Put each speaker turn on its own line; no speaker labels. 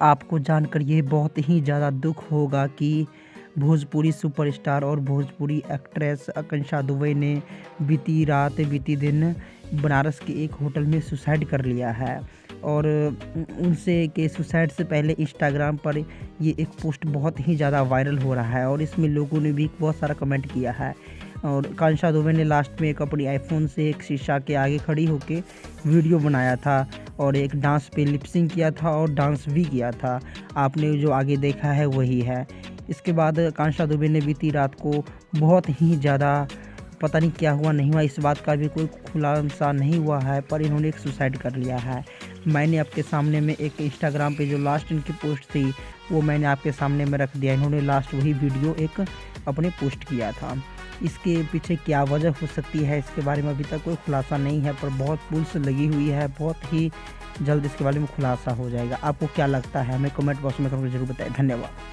आपको जानकर ये बहुत ही ज़्यादा दुख होगा कि भोजपुरी सुपरस्टार और भोजपुरी एक्ट्रेस आकांक्षा दुबे ने बीती दिन बनारस के एक होटल में सुसाइड कर लिया है। और उनसे के सुसाइड से पहले इंस्टाग्राम पर ये एक पोस्ट बहुत ही ज़्यादा वायरल हो रहा है और इसमें लोगों ने भी बहुत सारा कमेंट किया है। और आकांक्षा दुबे ने लास्ट में एक अपनी आईफोन से एक शीशा के आगे खड़ी होकर वीडियो बनाया था और एक डांस पे लिपसिंग किया था और डांस भी किया था। आपने जो आगे देखा है वही है। इसके बाद आकांक्षा दुबे ने बीती रात को बहुत ही ज़्यादा पता नहीं क्या हुआ नहीं हुआ, इस बात का भी कोई खुलासा नहीं हुआ है, पर इन्होंने एक सुसाइड कर लिया है। मैंने आपके सामने में एक इंस्टाग्राम पे जो लास्ट इनकी पोस्ट थी वो मैंने आपके सामने में रख दिया। इन्होंने लास्ट वही वीडियो एक अपने पोस्ट किया था। इसके पीछे क्या वजह हो सकती है इसके बारे में अभी तक कोई खुलासा नहीं है, पर बहुत पुलिस लगी हुई है, बहुत ही जल्द इसके बारे में खुलासा हो जाएगा। आपको क्या लगता है हमें कमेंट बॉक्स में करके ज़रूर बताएं। धन्यवाद।